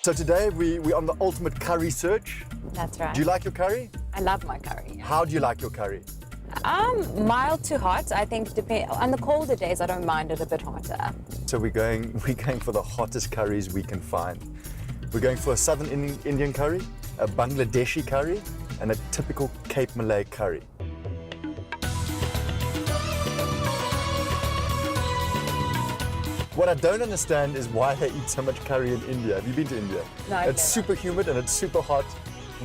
So today we're on the ultimate curry search. That's right. Do you like your curry? I love my curry. How do you like your curry? Mild to hot. I think on the colder days, I don't mind it a bit hotter. So we're going for the hottest curries we can find. We're going for a southern Indian curry, a Bangladeshi curry, and a typical Cape Malay curry. What I don't understand is why they eat so much curry in India. Have you been to India? No, it's super humid and it's super hot.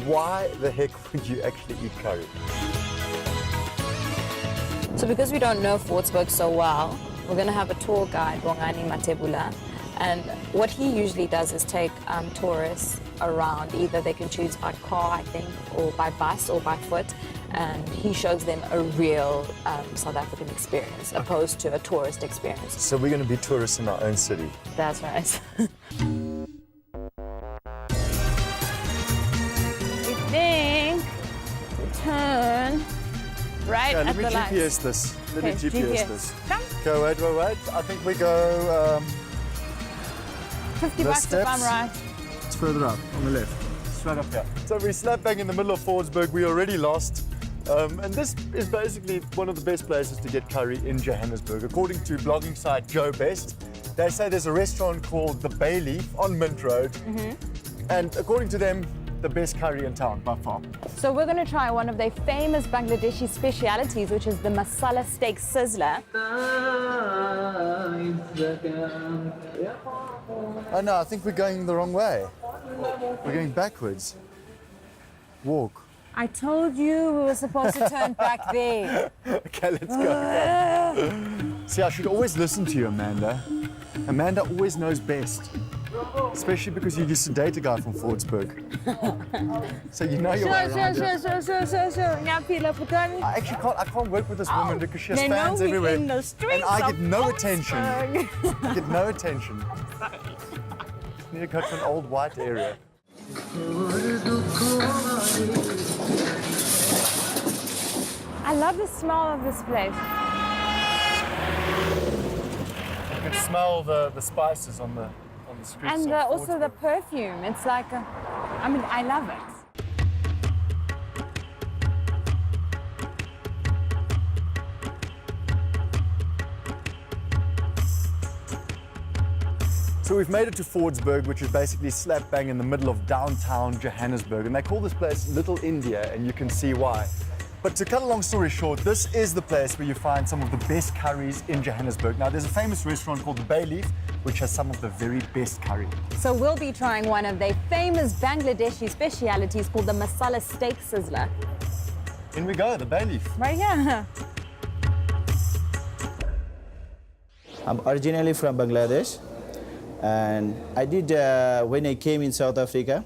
Why the heck would you actually eat curry? So because we don't know Fordsburg so well, we're going to have a tour guide, Bongani Matebula, and what he usually does is take tourists around. Either they can choose by car, I think, or by bus or by foot, and he shows them a real South African experience opposed to a tourist experience. So we're going to be tourists in our own city. That's right. We think we turn right Okay, at the let lights. me GPS this. Let me GPS this. Come. Okay, wait. I think we go 50 the bucks if I'm steps. right. It's further up, on the left. Straight up here. So we're slap bang in the middle of Fordsburg. We already lost. And this is basically one of the best places to get curry in Johannesburg. According to blogging site Joe Best, they say there's a restaurant called The Bay Leaf on Mint Road. And according to them, the best curry in town by far. So we're going to try one of their famous Bangladeshi specialities, which is the masala steak sizzler. Oh no, I think we're going the wrong way. We're going backwards. Walk. I told you we were supposed to turn back there. Okay, let's go. See, I should always listen to you, Amanda. Amanda always knows best. Especially because you used to date a guy from Fordsburg. So you know your way around it. Sure. I actually can't work with this woman because she has They know fans me everywhere. in the streets And I of get no attention. Fordsburg. I get no attention. Need to go to an old white area. I love the smell of this place. You can smell the spices on the streets. And of also the Fordsburg. perfume. It's like, I love it. So we've made it to Fordsburg, which is basically slap bang in the middle of downtown Johannesburg. And they call this place Little India, and you can see why. But to cut a long story short, this is the place where you find some of the best curries in Johannesburg. Now, there's a famous restaurant called The Bay Leaf, which has some of the very best curry. So we'll be trying one of their famous Bangladeshi specialities called the masala steak sizzler. In we go, The Bay Leaf. Right here. I'm originally from Bangladesh, and I did, when I came in South Africa,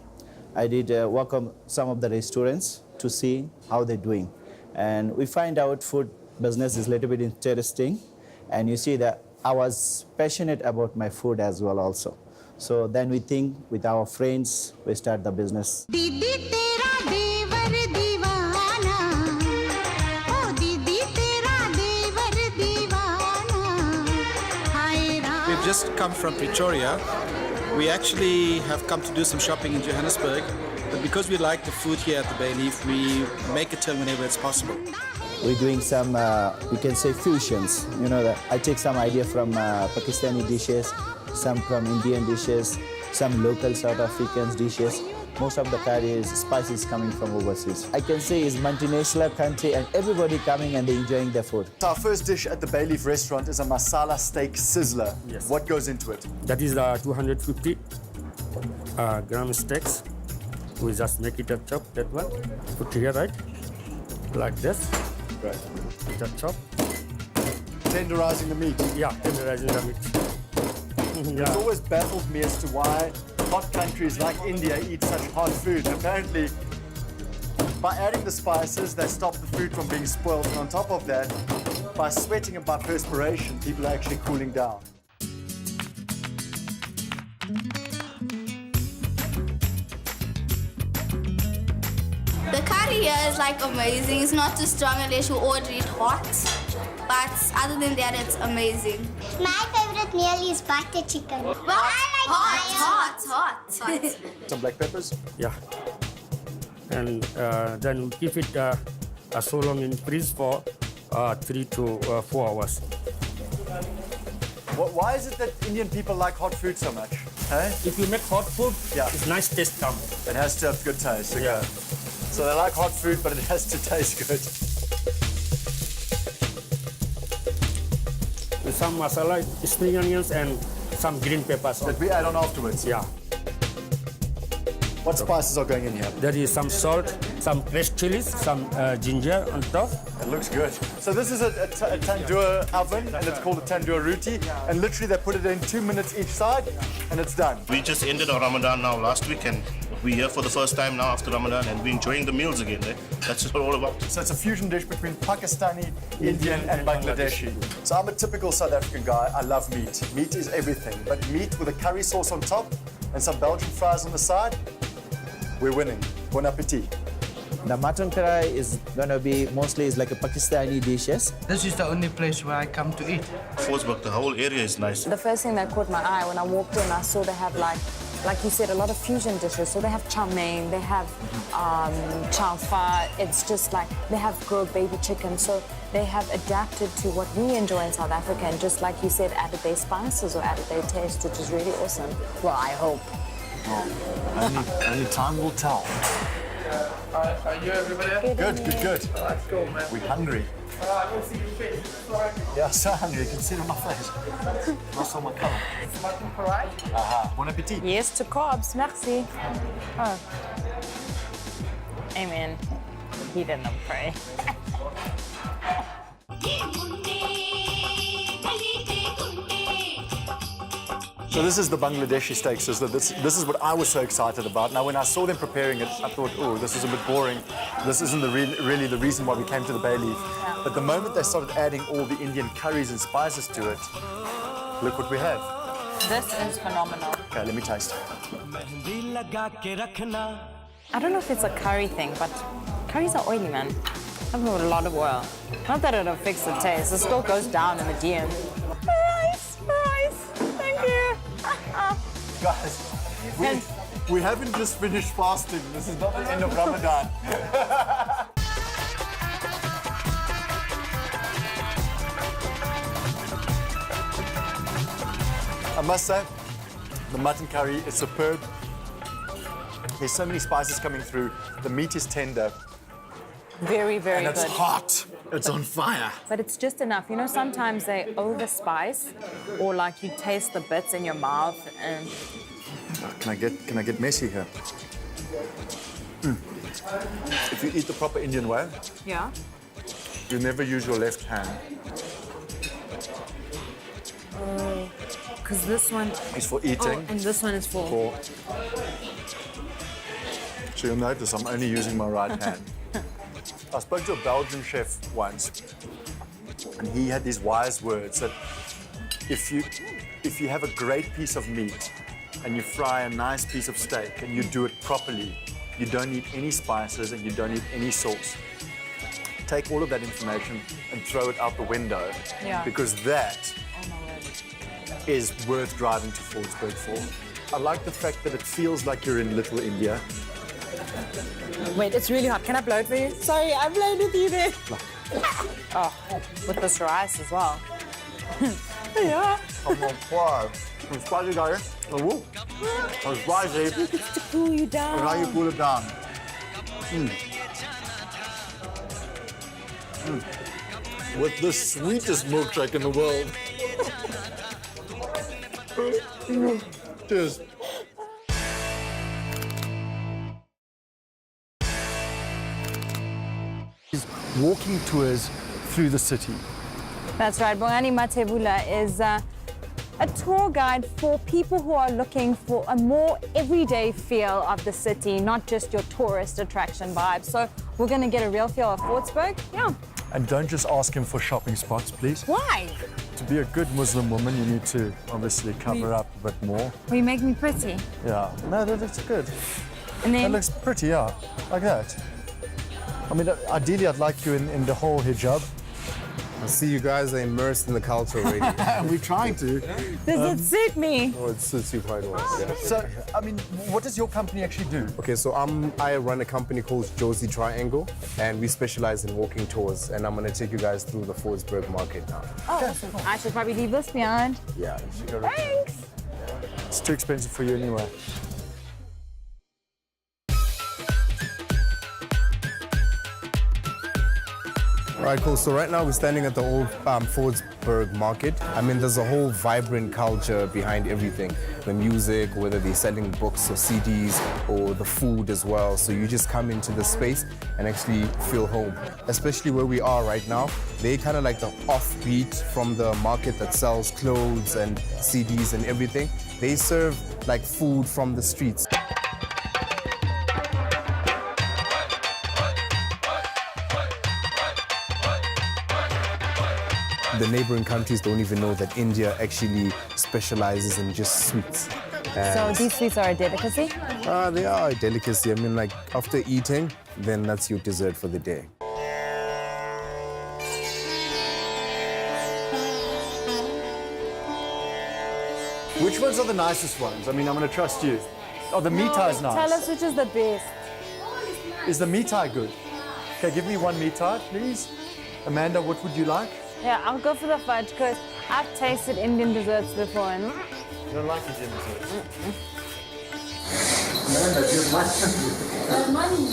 I did work on some of the restaurants to see how they're doing. And we find out food business is a little bit interesting, and you see that I was passionate about my food as well also. So then we think with our friends, we start the business. We've just come from Pretoria. We actually have come to do some shopping in Johannesburg, but because we like the food here at the Bay Leaf, we make a turn whenever it's possible. We're doing some, you can say, fusions. You know, that I take some idea from Pakistani dishes, some from Indian dishes, some local South African dishes. Most of the curry is spices coming from overseas. I can say it's multinational country and everybody coming and they're enjoying their food. So our first dish at the Bay Leaf restaurant is a masala steak sizzler. Yes. What goes into it? That is 250 gram steaks. We just make it a chop, that one. Put here, right? Like this. Right. It's a chop. Tenderizing the meat. Yeah, tenderizing the meat. It's always baffled me as to why hot countries like India eat such hot food. Apparently, by adding the spices, they stop the food from being spoiled. And on top of that, by sweating and by perspiration, people are actually cooling down. The curry here is like amazing. It's not too strong unless you order it hot. But other than that, it's amazing. My favorite meal is butter chicken. Well, I like hot. Some black peppers. Yeah. And then we keep it so long in freeze for 3 to 4 hours. Why is it that Indian people like hot food so much? Hey? If you make hot food, Yeah. it's nice taste come. It has to have good taste. Okay. Yeah. So they like hot food, but it has to taste good. With some masala, spring onions, and some green peppers. That we add on afterwards. Yeah. What spices are going in here? There is some salt, some fresh chilies, some ginger on top. It looks good. So this is a tandoor oven, and it's called a tandoor roti. And literally they put it in 2 minutes each side, and it's done. We just ended our Ramadan now last week, and we're here for the first time now after Ramadan, and we're enjoying the meals again. Eh? That's what it's all about. So it's a fusion dish between Pakistani, Indian, and Bangladeshi. So I'm a typical South African guy. I love meat. Meat is everything. But meat with a curry sauce on top and some Belgian fries on the side, we're winning. Bon appetit. The mutton curry is gonna be mostly is like a Pakistani dishes. This is the only place where I come to eat. Fordsburg, the whole area is nice. The first thing that caught my eye when I walked in, I saw they have like you said, a lot of fusion dishes. So they have chow mein, they have chow fa. It's just like they have grilled baby chicken. So they have adapted to what we enjoy in South Africa, and just like you said, added their spices or added their taste, which is really awesome. Well, I hope. Only time will tell. Are you everybody? Good. Let's go, man. We're hungry. I can see your face. Sorry. Yeah, so hungry. You can see it on my face. Not on my color. Mutton curry. Bon appetit. Yes to carbs, merci. Oh. Amen. He didn't pray. So this is the Bangladeshi steak sizzler. This is what I was so excited about. Now, when I saw them preparing it, I thought, oh, this is a bit boring. This isn't really the reason why we came to the Bay Leaf. But the moment they started adding all the Indian curries and spices to it, look what we have. This is phenomenal. Okay, let me taste. I don't know if it's a curry thing, but curries are oily, man. I've got a lot of oil. Not that it'll fix the taste. It still goes down in the DM. Rice. Thank you. Guys, we haven't just finished fasting. This is not the end of Ramadan. I must say, the mutton curry is superb. There's so many spices coming through. The meat is tender. Very, very And it's good. hot. It's on fire. But it's just enough. You know, sometimes they overspice, or like you taste the bits in your mouth, and Can I get messy here? If you eat the proper Indian way, yeah. you never use your left hand. Because this one It's for eating. and this one is for. So you'll notice I'm only using my right hand. I spoke to a Belgian chef once, and he had these wise words that if you have a great piece of meat and you fry a nice piece of steak and you do it properly, you don't need any spices and you don't need any sauce. Take all of that information and throw it out the window, Yeah. because that Oh my word. is worth driving to Fordsburg for. I like the fact that it feels like you're in Little India. Wait, it's really hot. Can I blow it for you? Sorry, I blowed with you there. Oh, with this rice as well. Yeah. I'm on fire. It's spicy, guys. Oh, it's spicy. It's to cool you down. And now you cool it down. With the sweetest milkshake in the world. Cheers. Walking tours through the city. That's right. Bongani Matebula is a tour guide for people who are looking for a more everyday feel of the city, not just your tourist attraction vibe. So we're going to get a real feel of Fordsburg. Yeah. And don't just ask him for shopping spots, please. Why? To be a good Muslim woman, you need to obviously cover up a bit more. Will you make me pretty? Yeah. No, that looks good. And That then looks pretty, yeah. Like that. I mean, ideally, I'd like you in the whole hijab. I see you guys are immersed in the culture already. We're trying to. Does it suit me? Oh, it suits you quite well. Yeah. So, I mean, what does your company actually do? Okay, so I run a company called Josie Triangle, and we specialize in walking tours. And I'm going to take you guys through the Fordsburg market now. Oh, awesome. I should probably leave this behind. Yeah. Thanks. It's too expensive for you anyway. All right, cool. So right now we're standing at the old Fordsburg market. I mean, there's a whole vibrant culture behind everything. The music, whether they're selling books or CDs or the food as well. So you just come into the space and actually feel home. Especially where we are right now, they kind of like the offbeat from the market that sells clothes and CDs and everything. They serve like food from the streets. The neighboring countries don't even know that India actually specializes in just sweets. So these sweets are a delicacy? They are a delicacy. I mean, like, after eating, then that's your dessert for the day. Which ones are the nicest ones? I mean, I'm going to trust you. Oh, the mitai is nice. Tell us which is the best. Is the mitai good? Okay, give me one mitai, please. Amanda, what would you like? Yeah, I'll go for the fudge because I've tasted Indian desserts before and You don't like Indian desserts? My money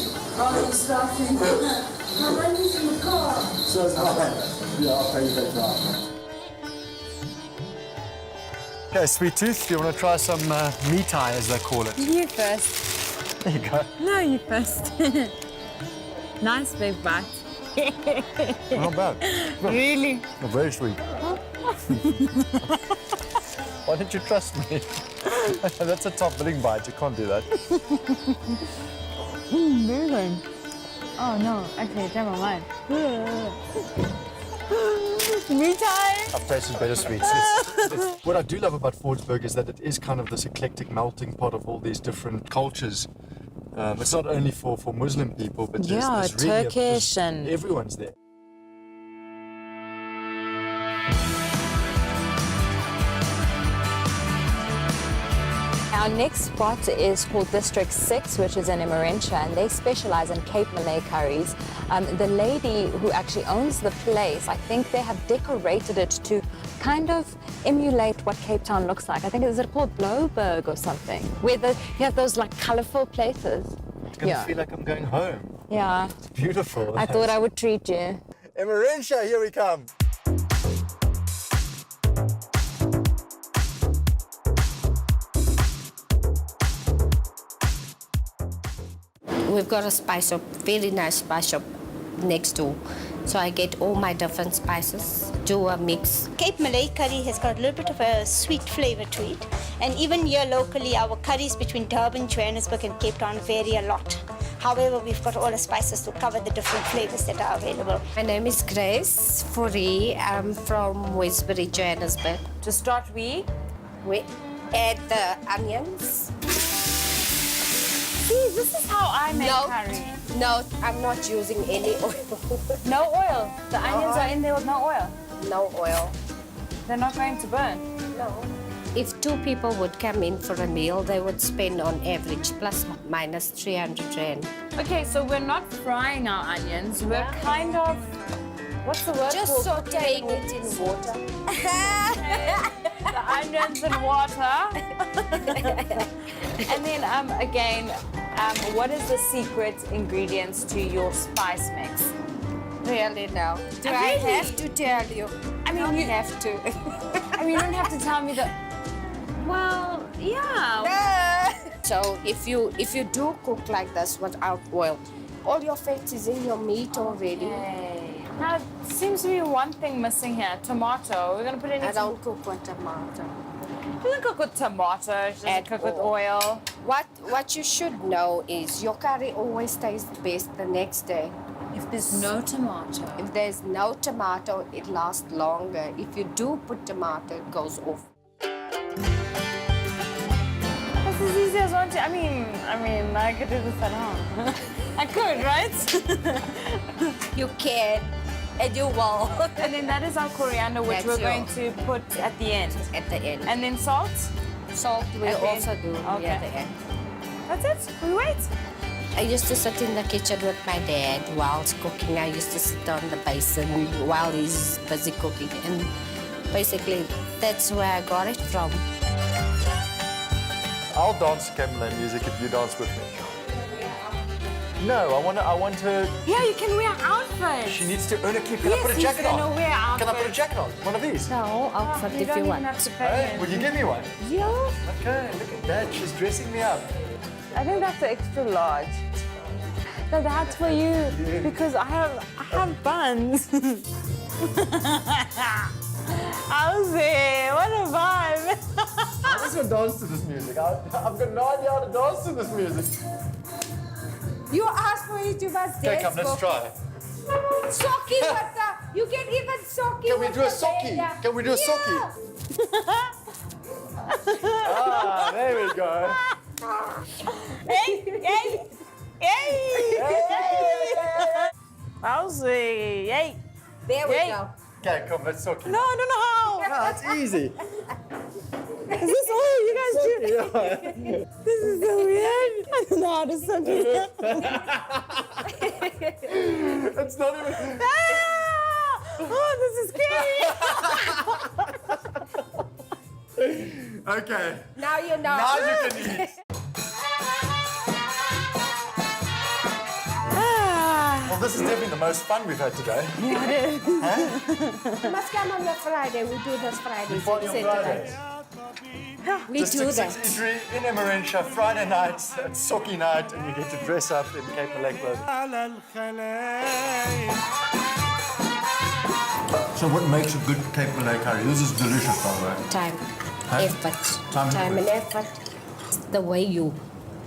is starting. My money's in the car. So it's not bad. Yeah, I'll pay you later. Okay, Sweet Tooth, you want to try some mitai, as they call it? you first. There you go. No, you first. Nice big bite. Not bad. Really? Oh, very sweet. Why don't you trust me? That's a top billing bite. You can't do that. Very good. Oh no, actually, never mind. Me time. I've tasted better sweets. What I do love about Fordsburg is that it is kind of this eclectic melting pot of all these different cultures. It's not only for Muslim people, but there's really Turkish and everyone's there. Our next spot is called District 6, which is in Emmarentia, and they specialize in Cape Malay curries. The lady who actually owns the place, I think they have decorated it to kind of emulate what Cape Town looks like. I think, is it called Bloberg or something? Where you have those like colorful places. It's going to feel like I'm going home. Yeah. It's beautiful. I thought I would treat you. Emmarentia, here we come. We've got a spice shop, very nice spice shop next door. So I get all my different spices, do a mix. Cape Malay curry has got a little bit of a sweet flavor to it. And even here locally, our curries between Durban, Johannesburg and Cape Town vary a lot. However, we've got all the spices to cover the different flavors that are available. My name is Grace Fourie. I'm from Westbury, Johannesburg. To start, we add the onions. See, this is how I make curry. No, I'm not using any oil. No oil. The onions are in there with no oil. No oil. They're not going to burn. No. If two people would come in for a meal, they would spend on average plus minus 300 rand. Okay, so we're not frying our onions. We're kind of, what's the word Just called? sauteing it in water. The onions in water. And then again, what is the secret ingredients to your spice mix? Really now? Do I have to tell you? I mean, you have to. I mean, you don't have to tell me that. Well, yeah. So if you do cook like this without oil, all your fat is in your meat already. Okay. Now, it seems to be one thing missing here. Tomato. We're going to put in. I don't cook with tomato. She doesn't cook with tomato. She doesn't cook with oil. What you should know is your curry always tastes best the next day. If there's no tomato. If there's no tomato, it lasts longer. If you do put tomato, it goes off. That's as easy as one. I mean, I could do this at home. I could, right? You can, and you will. And then that is our coriander, which That's we're going to put at the end. At the end. And then salt. Salt we At the also end. do Okay. at the end. That's it. We wait. I used to sit in the kitchen with my dad while he's cooking. I used to sit on the basin while he's busy cooking. And basically, that's where I got it from. I'll dance Cape Malay music if you dance with me. No, I want her. Yeah, you can wear outfits. She needs to earn a keep. Can I Yes, put a he's jacket on? gonna wear Can I put a outfits. jacket on? One of these? No, outfit You if don't you even want. have to pay Hey, him. will you give me one? Yeah. Okay, look at that. She's dressing me up. I think that's the extra large. No, that's for you because I have buns. How's it? What a vibe. I'm just gonna dance to this music. I've got no idea how to dance to this music. You asked for it, you must Okay, dance. come, let's try. Socky, what the? You can even socky. Can we with do a the socky? bella. Can we do a socky? Ah, there we go. Hey, hey, hey. How's it? Hey. There we Hey. go. Okay, come, let's socky. No, I don't know how. No, it's easy. Is this all you guys do? This is so weird. I don't know how to suck it. It's not even. Ah! Oh, this is scary. Okay. Now you know. Now you can eat. Well, this is definitely the most fun we've had today. Yeah, it is. You must come on the Friday. We do this Friday. Party on Friday. We do that. Eatery in Emmarentia, Friday night, it's Socky night, and you get to dress up in Cape Malay clothes. So what makes a good Cape Malay curry? This is delicious, by the way. Time, Huh? effort. Time and and effort. The way you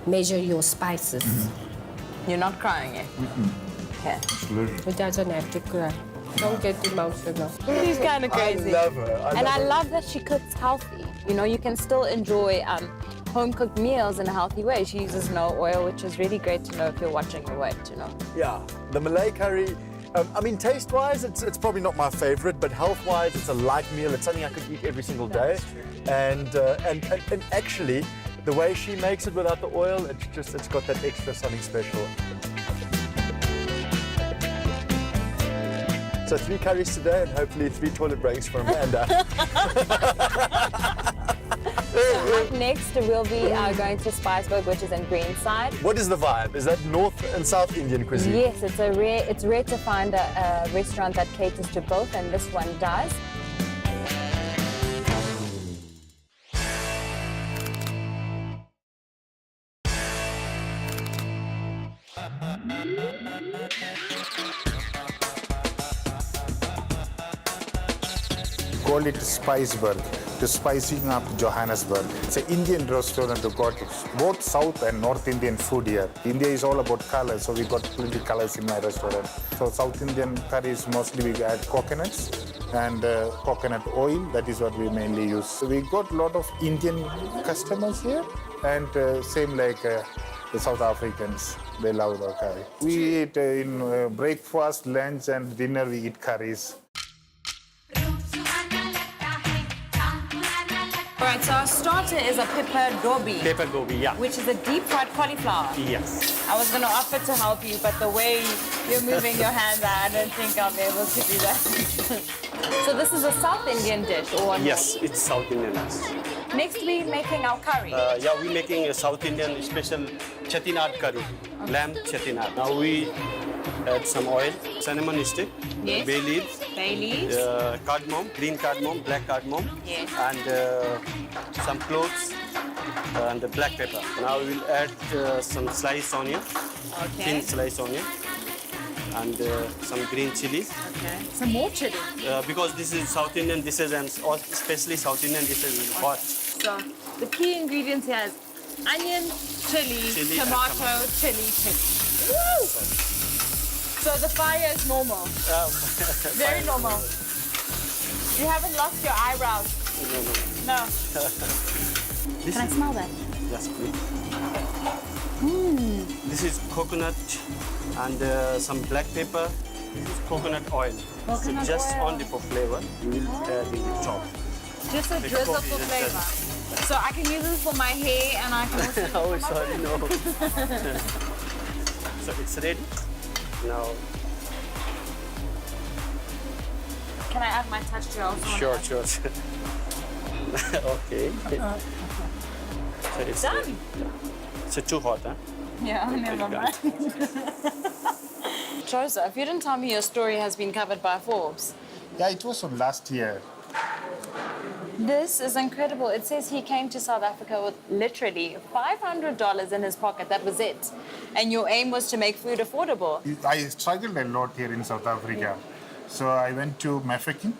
measure your spices. You're not crying, eh? Okay. It's delicious. It doesn't have to cry. Don't get emotional. She's kind of crazy. I love her. I love that she cooks healthy. You know, you can still enjoy home-cooked meals in a healthy way. She uses no oil, which is really great to know if you're watching your weight, you know. Yeah, the Malay curry, I mean, taste-wise, it's probably not my favorite, but health-wise, it's a light meal. It's something I could eat every single day. And actually, the way she makes it without the oil, it's got that extra something special. So 3 curries today, and hopefully 3 toilet breaks for Amanda. Up next, we'll be going to Fordsburg, which is in Greenside. What is the vibe? Is that North and South Indian cuisine? Yes, it's rare to find a restaurant that caters to both, and this one does. Call it Spiceburg, to spicing up Johannesburg. It's an Indian restaurant who got both South and North Indian food here. India is all about colors, so we got plenty colors in my restaurant. So South Indian curries, mostly we add coconuts and coconut oil. That is what we mainly use. So we got a lot of Indian customers here, and same like the South Africans. They love our curry. We eat in breakfast, lunch, and dinner. We eat curries. All right, so our starter is a pepper gobi. Pepper gobi, yeah. Which is a deep-fried cauliflower. Yes. I was going to offer to help you, but the way you're moving your hands, I don't think I'll be able to do that. So this is a South Indian dish, or Yes, it's South Indian. Next, we're making our curry. Yeah, we're making a South Indian special chettinad curry, lamb chettinad. Now we add some oil, cinnamon stick, Yes. bay leaves, cardamom, green cardamom, black cardamom, Yes. and some cloves and the black pepper. Now we'll add some sliced onion, thin sliced onion, and some green chilies. Okay. Some more chili. Because this is South Indian dishes, and especially South Indian dishes is hot. So the key ingredients here is onion, chili, Chili and tomato, chili. Woo! So the fire is normal. Very normal. You haven't lost your eyebrows. No. No. Can I smell that? Yes, please. This is coconut and some black pepper. This is coconut oil. Coconut so just oil. only for flavor, we will add in the top. Just a With drizzle coffee, for just flavor. So I can use this for my hair and I can also use it Oh, for my sorry, food. no. So it's ready. Now, Can I add my touch to also? sure. Okay. So it's Done. So too hot, huh? Yeah, never mind. Joseph, you didn't tell me your story has been covered by Forbes. Yeah, it was from last year. This is incredible. It says he came to South Africa with literally $500 in his pocket. That was it. And your aim was to make food affordable. I struggled a lot here in South Africa. So I went to Mafeking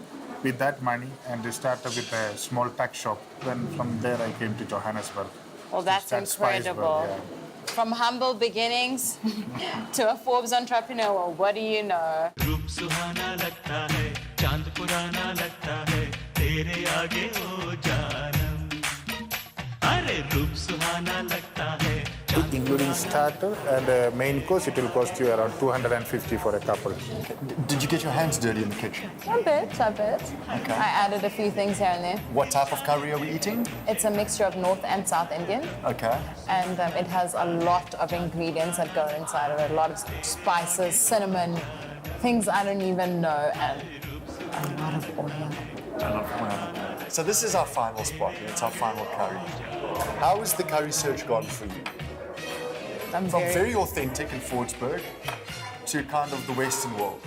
with that money and started with a small tuck shop. Then from there I came to Johannesburg. Well, that's Start incredible. Spiceberg, From humble beginnings to a Forbes entrepreneur, well, what do you know? रूप सुहाना लगता है चांद पुराना लगता है तेरे आगे ओ जानम अरे रूप सुहाना लगता है Including starter and main course, it will cost you around 250 for a couple. Did you get your hands dirty in the kitchen? A bit. Okay. I added a few things here and there. What type of curry are we eating? It's a mixture of North and South Indian. Okay. And it has a lot of ingredients that go inside of it. A lot of spices, cinnamon, things I don't even know, and a lot of oil. So this is our final spot. It's our final curry. How has the curry search gone for you? I'm From very authentic in Fordsburg to kind of the Western world.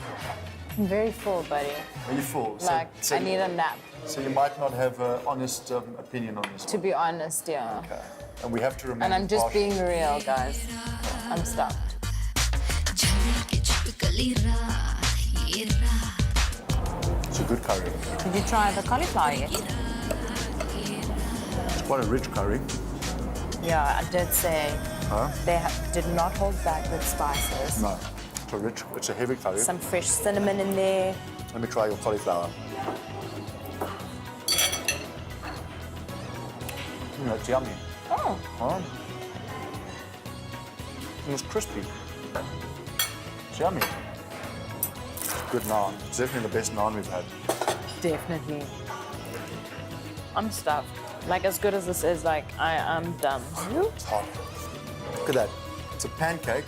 I'm very full, buddy. Are you full? Like, I need a nap. So you might not have an honest opinion on this. To be honest, yeah. Okay. And we have to remain And I'm just impartial. being real, guys. I'm stuffed. It's a good curry. Did you try the cauliflower yet? It's quite a rich curry. Yeah, I did say Huh? they did not hold back with spices. No. It's a heavy curry. Some fresh cinnamon in there. Let me try your cauliflower. That's yummy. Oh. Huh? It's crispy. It's yummy. It's good naan. It's definitely the best naan we've had. Definitely. I'm stuffed. Like, as good as this is, like, I am done. It's hot. Look at that. It's a pancake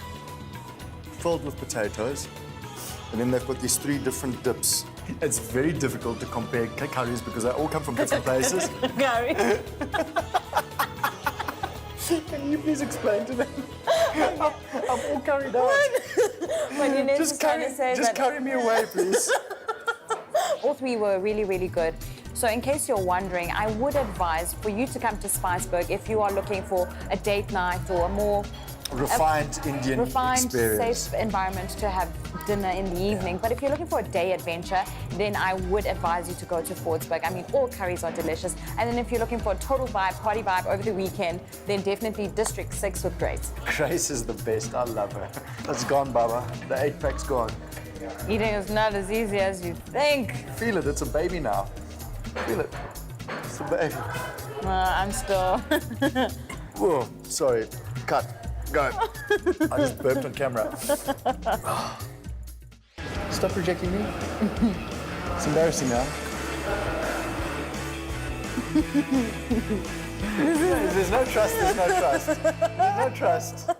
filled with potatoes. And then they've got these 3 different dips. It's very difficult to compare curries because they all come from different places. Curry. Can you please explain to them? I'm all carried out. When you need Just to kind of say just that. carry me away, please. All 3 were really, really good. So in case you're wondering, I would advise for you to come to Spiceberg if you are looking for a date night or a more Refined Indian refined, experience. safe environment to have dinner in the evening. But if you're looking for a day adventure, then I would advise you to go to Fordsburg. I mean, all curries are delicious. And then if you're looking for a total vibe, party vibe over the weekend, then definitely District 6 with Grace. Grace is the best. I love her. It's gone, Baba. The 8-pack's gone. Eating is not as easy as you think. Feel it. It's a baby now. Feel it. It's a baby. I'm still... Whoa, sorry. Cut. Go. I just burped on camera. Stop rejecting me. It's embarrassing now. There's no trust. There's no trust. There's no trust.